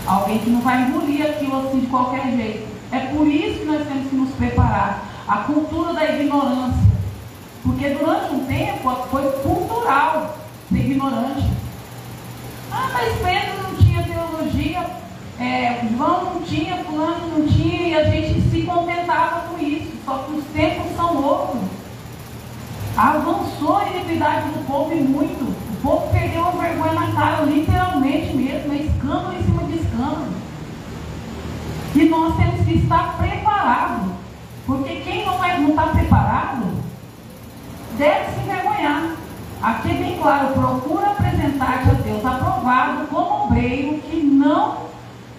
alguém que não vai engolir aquilo assim de qualquer jeito. É por isso que nós temos que nos preparar. A cultura da ignorância, porque durante um tempo foi cultural ser ignorante. Ah, mas Pedro não tinha teologia, João não tinha, fulano não tinha, e a gente se contentava com isso. Só que os tempos são outros. Avançou a iniquidade do povo e muito. O povo perdeu a vergonha na cara, literalmente mesmo, é escândalo em cima de escândalo. E nós temos que estar preparados, porque quem não está preparado deve se envergonhar. Aqui é bem claro, procura apresentar-te a Deus aprovado como obreiro que não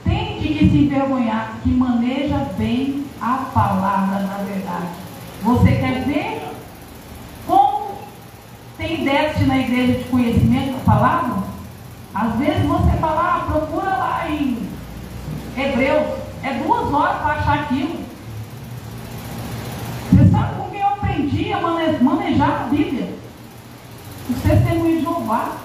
tem de que se envergonhar, que maneja bem a palavra da verdade. Você quer ver como tem déficit na igreja de conhecimento da palavra? Às vezes você fala, procura lá em Hebreus, é 2 horas para achar aquilo. Você sabe com quem eu aprendi a manejar a Bíblia? Os testemunhos de Jeová.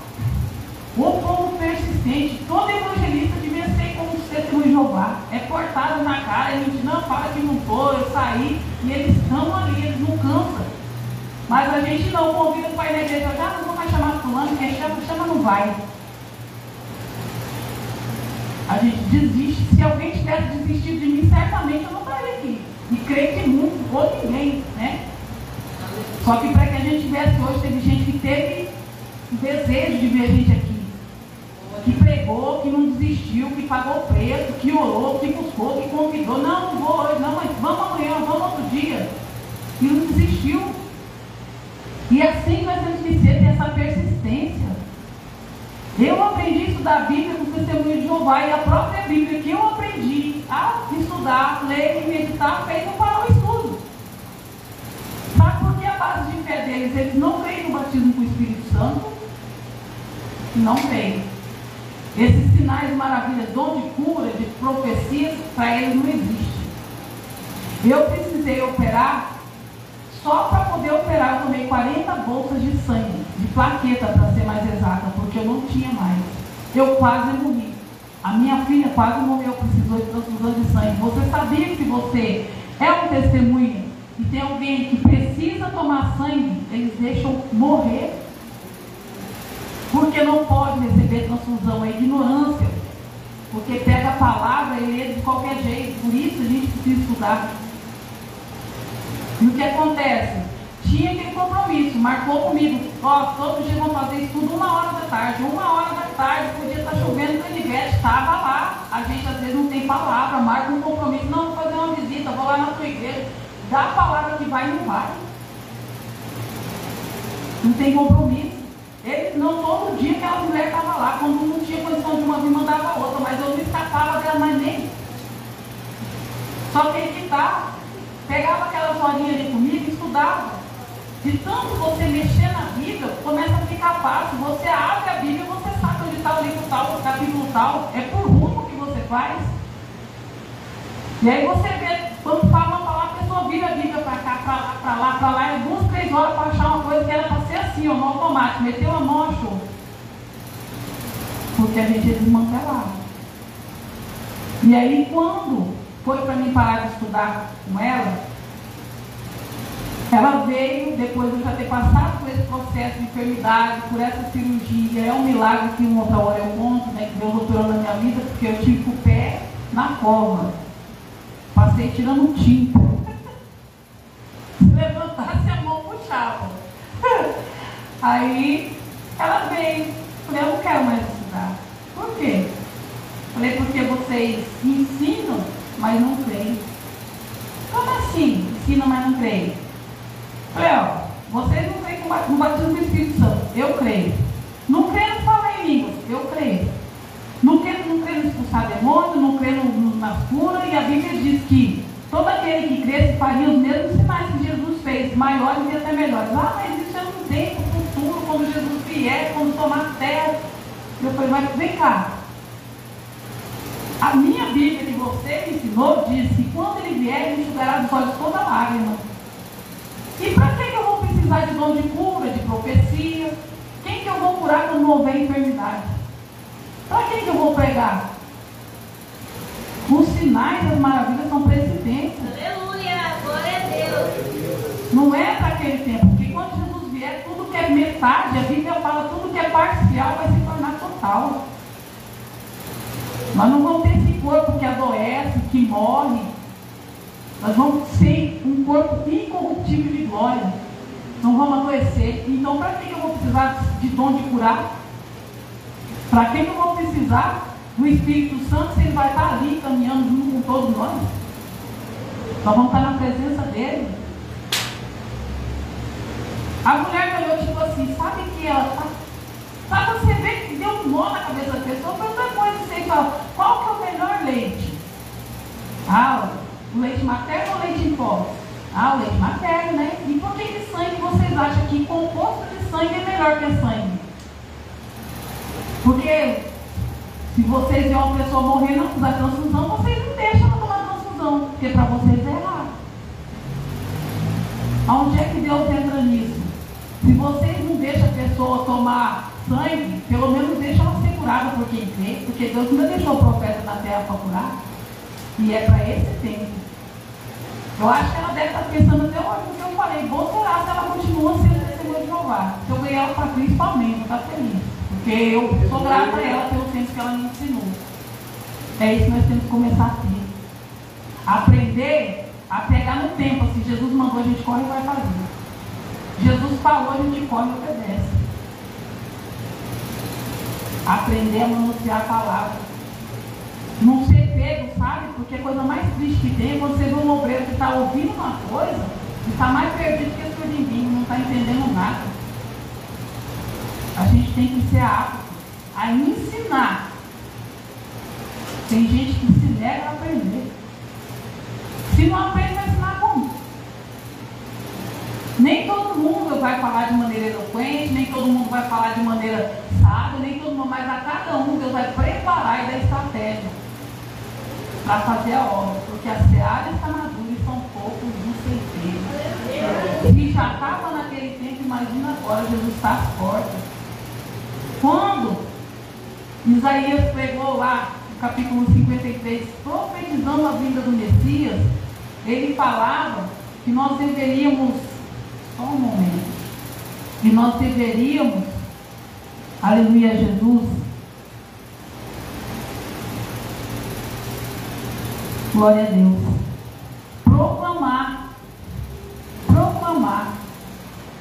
O povo persistente. Todo evangelista devia ser como os testemunhos de Jeová. É cortado na cara, a gente não fala que não estou, eu saí, e eles estão ali, eles não cansam. Mas a gente não convida para ir na igreja, não vou mais chamar fulano, quem chama não vai. A gente desiste. Se alguém tivesse desistido de mim, certamente eu não estaria aqui. E creio que muito, ou ninguém, né? Só que para que a gente tivesse hoje, teve gente que teve o desejo de ver a gente aqui. Que pregou, que não desistiu, que pagou preço, que orou, que buscou, que convidou. Não vou hoje, não, mas vamos amanhã, vamos outro dia. E não desistiu. E assim nós temos que ser, essa persistência. Eu aprendi a estudar a Bíblia com o testemunho de Jeová, e a própria Bíblia que eu aprendi a estudar, ler e meditar, fez eu parar o estudo. Sabe por que a base de fé deles? Eles não creem no batismo com o Espírito Santo? Não creem. Esses sinais, maravilhas, dom de cura, de profecias, para eles não existe. Eu precisei operar, só para poder operar eu tomei 40 bolsas de sangue, de plaqueta para ser mais exata, porque eu não tinha mais. Eu quase morri. A minha filha quase morreu, precisou de transfusão de sangue. Você sabia que se você é um testemunha e tem alguém que precisa tomar sangue, eles deixam morrer? Porque não pode receber transfusão, é ignorância. Porque pega a palavra e lê de qualquer jeito. Por isso a gente precisa estudar. E o que acontece? Tinha aquele compromisso, marcou comigo. Ó, todo dia vão fazer estudo 1h da tarde. 1h da tarde, podia estar chovendo, canivete, estava lá. A gente às vezes não tem palavra, marca um compromisso. Não, vou fazer uma visita, vou lá na tua igreja. Dá a palavra que vai e não vai. Não tem compromisso. Eles não, todo dia aquela mulher estava lá. Quando não tinha condição de uma vir, mandava outra. Mas eu não escapava dela mais nem. Só que ele que tá, pegava aquelas horinhas ali comigo e estudava. De tanto você mexer na Bíblia, começa a ficar fácil. Você abre a Bíblia e você sabe onde está o livro tal, o capítulo tal. É por rumo que você faz. E aí você vê, quando fala uma palavra, a pessoa vira a Bíblia para cá, para lá, e 2, 3 horas para achar uma coisa que era para ser assim, ó, no automático. Meteu a mão, achou. Porque a gente é desmantelado. E aí, quando foi para mim parar de estudar com ela veio, depois de eu já ter passado por esse processo de enfermidade, por essa cirurgia. É um milagre que uma outra hora eu conto, né, que Deus operou na minha vida, porque eu tive com o pé na cova. Passei tirando tinta. Se levantasse a mão, puxava. Aí ela veio. Falei, eu não quero mais estudar. Por quê? Falei, porque vocês ensinam, mas não creem. Como assim? Ensinam, mas não creem? Falei, ó, vocês não creem no batismo do Espírito Santo. Eu creio. Não creio em falar em línguas. Eu creio. Não creio em expulsar demônio, não creio na cura. E a Bíblia diz que todo aquele que crê faria os mesmos sinais que Jesus fez, maiores e até melhores. Ah, mas isso eu não tenho no futuro, quando Jesus vier, quando tomar terra. Eu falei, mas vem cá. A minha Bíblia que você me ensinou diz que quando ele vier, ele enxugará dos olhos toda lágrima. E para que eu vou precisar de dom de cura, de profecia? Quem que eu vou curar quando não houver enfermidade? Para que eu vou pregar? Os sinais das maravilhas são precedentes. Aleluia, glória a Deus. Não é para aquele tempo, porque quando Jesus vier, tudo que é metade, a Bíblia fala, tudo que é parcial vai se tornar total. Nós não vamos ter esse corpo que adoece, que morre. Nós vamos ser um corpo incorruptível de glória. Não vamos adoecer. Então, para que eu vou precisar de dom de curar? Para que eu vou precisar do Espírito Santo se ele vai estar ali caminhando junto com todos nós? Nós vamos estar na presença dele. A mulher me olhou tipo assim, sabe que ela está... Sabe, você vê que deu um nó na cabeça da pessoa, mas depois você fala, qual que é o melhor leite? Ah, o leite materno ou o leite em pó? Ah, o leite materno, né? E por que sangue vocês acham que composto de sangue é melhor que sangue? Porque se vocês veem uma pessoa morrer não usar transfusão, vocês não deixam ela tomar transfusão, porque para vocês é errado. Aonde é que Deus entra nisso? Se vocês não deixam a pessoa tomar sangue, pelo menos deixa ela ser curada por quem crê, porque Deus ainda deixou o profeta na terra para curar. E é para esse tempo. Eu acho que ela deve estar pensando até hoje, porque eu falei, bom será se ela continua sendo testemunha de Jeová. Se eu ganhei ela para Cristo, amém, vou estar feliz. Porque eu sou grata a ela pelo tempo que ela me ensinou. É isso que nós temos que começar a ter. Aprender a pegar no tempo. Se Jesus mandou, a gente corre e vai fazer. Jesus falou, a gente corre e obedece. Aprender a manusear a palavra. Não ser pego, sabe? Porque a coisa mais triste que tem é quando você vê um obreiro que está ouvindo uma coisa e está mais perdido que surdo em vinho, não está entendendo nada. gente tem que ser apto a ensinar. Tem gente que se nega a aprender. Se não aprende, vai ensinar como? Nem todo mundo vai falar de maneira eloquente, nem todo mundo vai falar de maneira sábia, nem todo mundo, mas a cada um Deus vai preparar e dar estratégia para fazer a obra, porque a seara está madura e são poucos os ceifeiros. Se já estava naquele tempo, imagina agora, Jesus está às portas. Quando Isaías pregou lá, no capítulo 53, profetizando a vinda do Messias, ele falava que nós deveríamos, só um momento, que nós deveríamos, aleluia, Jesus, glória a Deus, proclamar,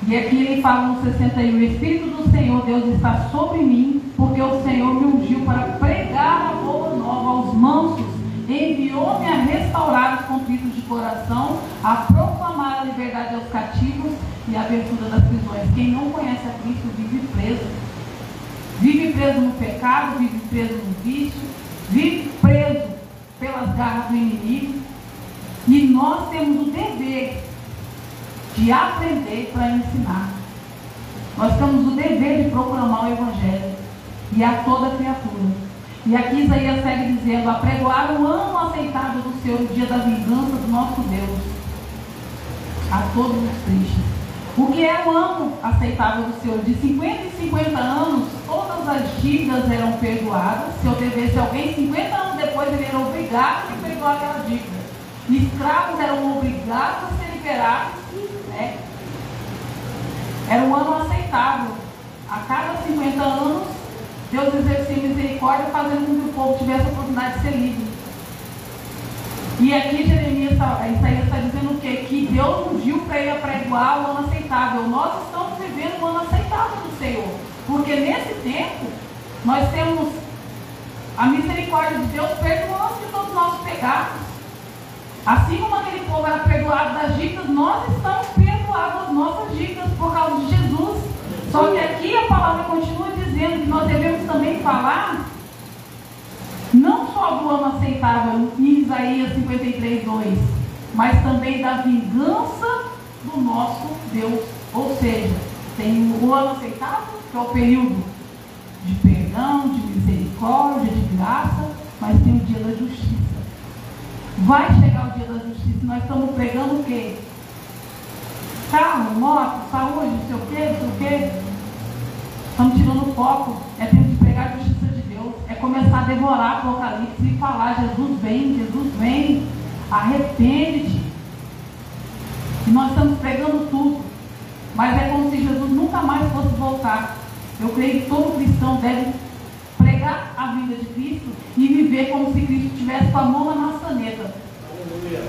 e aqui ele fala no 61, o Espírito do Senhor Deus está sobre mim, porque o Senhor me ungiu para pregar a boa nova aos mansos, enviou-me a restaurar os contritos de coração, a proclamar a liberdade aos cativos e a abertura das prisões. Quem não conhece a Cristo vive preso no pecado, vive preso no vício, vive preso pelas garras do inimigo, e nós temos o dever de aprender para ensinar. Nós temos o dever de proclamar o Evangelho e a toda criatura. E aqui Isaías segue dizendo: apregoar o ano aceitável do Senhor, o dia da vingança do nosso Deus, a todos os tristes. O que é o ano aceitável do Senhor? De 50 em 50 anos, todas as dívidas eram perdoadas. Se eu devesse alguém, 50 anos depois ele era obrigado a perdoar aquela dívida. Escravos eram obrigados a ser liberados. Era um ano aceitável. A cada 50 anos, Deus exercia misericórdia, fazendo com que o povo tivesse a oportunidade de ser livre. E aqui Isaías está dizendo o quê? Que Deus ungiu para ele apregoar o ano aceitável. Nós estamos vivendo o ano aceitável do Senhor, porque nesse tempo nós temos a misericórdia de Deus perdoando de todos os nossos pecados. Assim como aquele povo era perdoado das dívidas, nós estamos perdoados das nossas dívidas por causa de Jesus. Só que aqui a palavra continua dizendo que nós devemos também falar não só do ano aceitável em Isaías 53:2, mas também da vingança do nosso Deus. Ou seja, tem o ano aceitável, que é o período de perdão, de misericórdia, de graça, mas tem o dia da justiça. Vai chegar o dia da justiça, nós estamos pregando o quê? Carro, moto, saúde, não sei o quê. Estamos tirando o foco. É tempo de pregar a justiça de Deus. É começar a devorar Apocalipse e falar: Jesus vem, arrepende-te. E nós estamos pregando tudo. Mas é como se Jesus nunca mais fosse voltar. Eu creio que todo cristão deve pregar a vinda de Cristo e viver como se Cristo estivesse com a mão na maçaneta.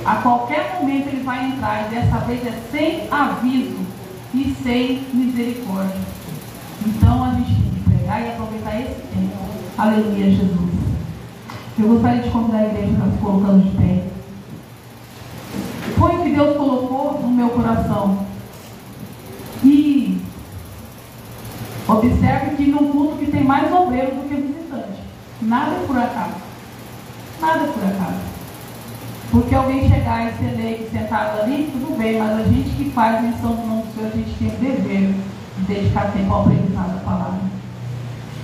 A qualquer momento ele vai entrar, e dessa vez é sem aviso e sem misericórdia. Então a gente tem que pregar e aproveitar esse tempo. Aleluia, Jesus. Eu gostaria de convidar a igreja para se colocando de pé. Foi o que Deus colocou no meu coração. E observe que no culto que tem mais obreiro do que visitante. Nada é por acaso. Nada é por acaso. Porque alguém chegar e ser leigo sentado ali, tudo bem, mas a gente que faz menção do nome do Senhor, a gente tem o dever de dedicar tempo ao aprendizado da palavra.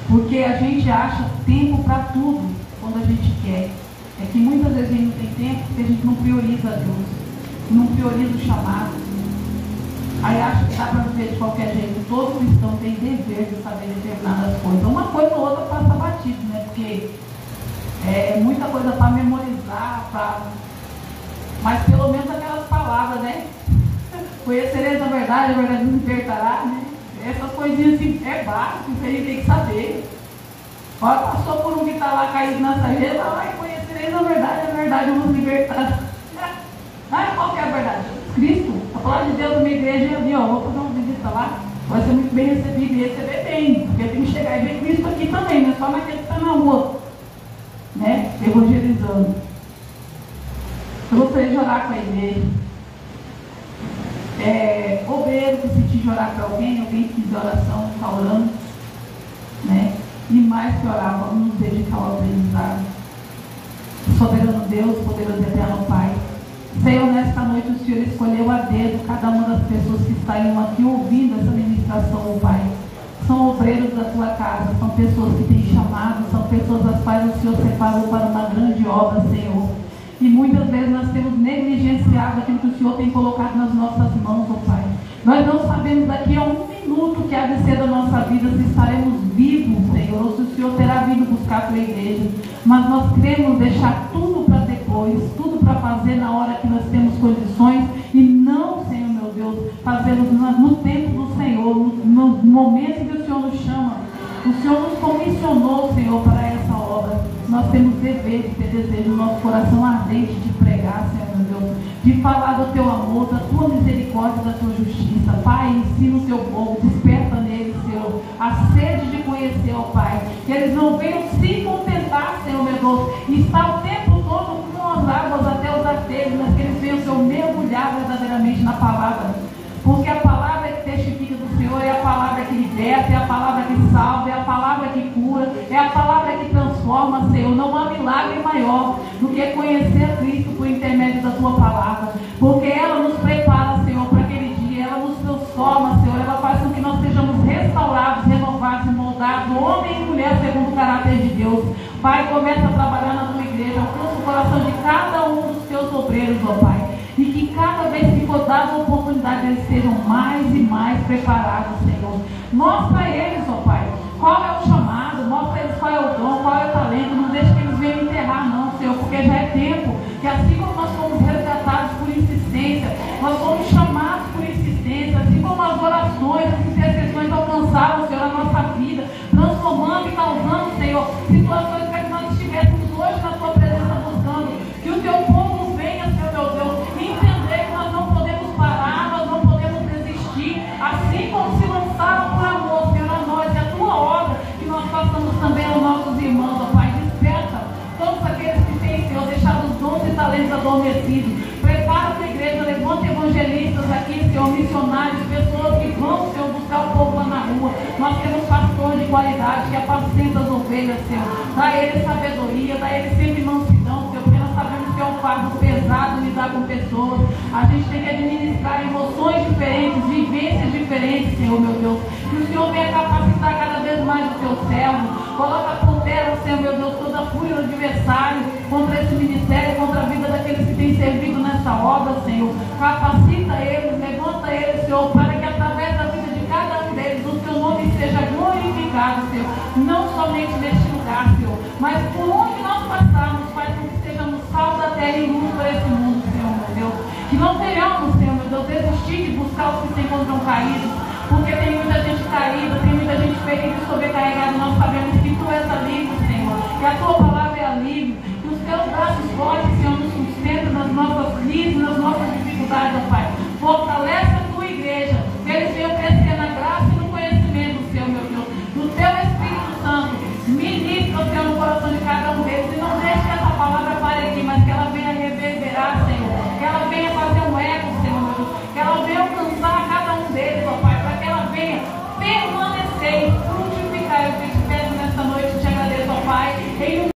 Porque a gente acha tempo para tudo quando a gente quer. É que muitas vezes a gente não tem tempo porque a gente não prioriza Deus, não prioriza o chamado. Aí acha que dá para viver de qualquer jeito. Todo cristão tem dever de saber determinadas coisas. Uma coisa ou outra passa batido, né? Porque é muita coisa para memorizar, mas pelo menos aquelas palavras, né? Conhecereis a verdade nos libertará, né? Essas coisinhas assim, é básico, que a gente tem que saber. Olha, passou por um que está lá caído na sarjeta, conhecereis a verdade nos libertará. Qual que é a verdade? Cristo. A palavra de Deus na minha igreja, eu vou fazer uma visita lá, vai ser muito bem recebido e receber bem, porque tem que chegar e ver Cristo aqui também, não é só naquele que está na rua, né? Evangelizando. Eu gostaria de orar com a igreja. Obreiro que sentir orar para alguém que quiser oração, está orando. E mais que orar, vamos nos dedicar ao aprendizado. Soberano Deus, poderoso e eterno Pai, Senhor, nesta noite o Senhor escolheu a dedo cada uma das pessoas que estariam aqui ouvindo essa ministração, Pai. São obreiros da tua casa, são pessoas que têm chamado, são pessoas as quais o Senhor separou para uma grande obra, Senhor. E muitas vezes nós temos negligenciado aquilo que o Senhor tem colocado nas nossas mãos, ó Pai. Nós não sabemos daqui a um minuto que há de ser da nossa vida se estaremos vivos, Senhor, ou se o Senhor terá vindo buscar a tua igreja. Mas nós queremos deixar tudo para depois, tudo para fazer na hora que nós temos condições e não, Senhor, meu Deus, fazemos no tempo do Senhor, no momento que o Senhor nos chama. O Senhor nos comissionou, Senhor, para essa obra. Nós temos dever de ter desejo no nosso coração ardente de pregar, Senhor, meu Deus, de falar do teu amor, da tua misericórdia, da tua justiça. Pai, ensina o teu povo, desperta neles, Senhor, a sede de conhecer, ó Pai, que eles não venham se contentar, Senhor, meu Deus, e estar o tempo todo com as águas até os arteiros, mas que eles venham, Senhor, mergulhar verdadeiramente na palavra, porque a palavra que testifica do Senhor é a palavra que liberta, é a palavra que salva, é a palavra que cura, é a palavra que transforma, Senhor. Não há milagre maior do que conhecer a Cristo por intermédio da tua palavra, porque ela nos prepara, Senhor, para aquele dia, ela nos transforma, Senhor, ela faz com que nós sejamos restaurados, renovados e moldados, homem e mulher segundo o caráter de Deus. Pai, começa a trabalhar na tua igreja, alcança o coração de cada um dos teus obreiros, ó Pai, e que cada vez que for dada a oportunidade eles sejam mais e mais preparados, Senhor. Mostra a eles, ó Pai, qual é o chamado, mostra a eles qual é o dom, qual é o talento, não deixe que eles venham enterrar não, Senhor, porque já é tempo que assim como nós fomos resgatados por insistência, nós fomos chamados por insistência, assim como as orações, as intercessões alcançaram, Senhor, a nossa vida, transformando e causando, Senhor, situações para que nós estivéssemos hoje na tua presença buscando, que o teu povo venha, Senhor, meu Deus, entender que nós não podemos parar, nós não podemos desistir, assim como se lançaram por amor, Senhor, a nós e a tua obra, que nós façamos também aos nossos irmãos, ó Pai, desperta todos aqueles que têm, Senhor, deixado os dons e talentos adormecidos, prepara a tua igreja, levanta evangelistas aqui, Senhor, missionários, pessoas que vão, Senhor, buscar o povo lá na rua. Nós temos pastores de qualidade que apacenta as ovelhas, Senhor, dá a eles sabedoria, dá a eles sempre mansidão, Senhor, porque nós sabemos que é um fardo pesado lidar com pessoas. A gente tem que administrar emoções diferentes, vivências diferentes, Senhor, meu Deus. Que o Senhor venha capacitar cada vez mais o teu servo. Coloca por terra, Senhor, meu Deus, toda a fúria do adversário contra esse ministério, contra a vida daqueles que têm servido nessa obra, Senhor. Capacita eles, levanta eles, Senhor, para que através da vida de cada um deles o teu nome seja glorificado, Senhor. Não somente neste lugar, Senhor, mas por onde nós passarmos, faz com que sejamos sal da terra e luz para esse mundo, Senhor, meu Deus. Que não tenhamos, Senhor, meu Deus, desistir de buscar os que se encontram caídos, porque tem muita gente caída, tem muita gente ferida e sobrecarregada. Nós sabemos que tu és alívio, Senhor, que a tua palavra é alívio, que os teus braços fortes, Senhor, nos sustentam nas nossas crises, nas nossas dificuldades, ó Pai.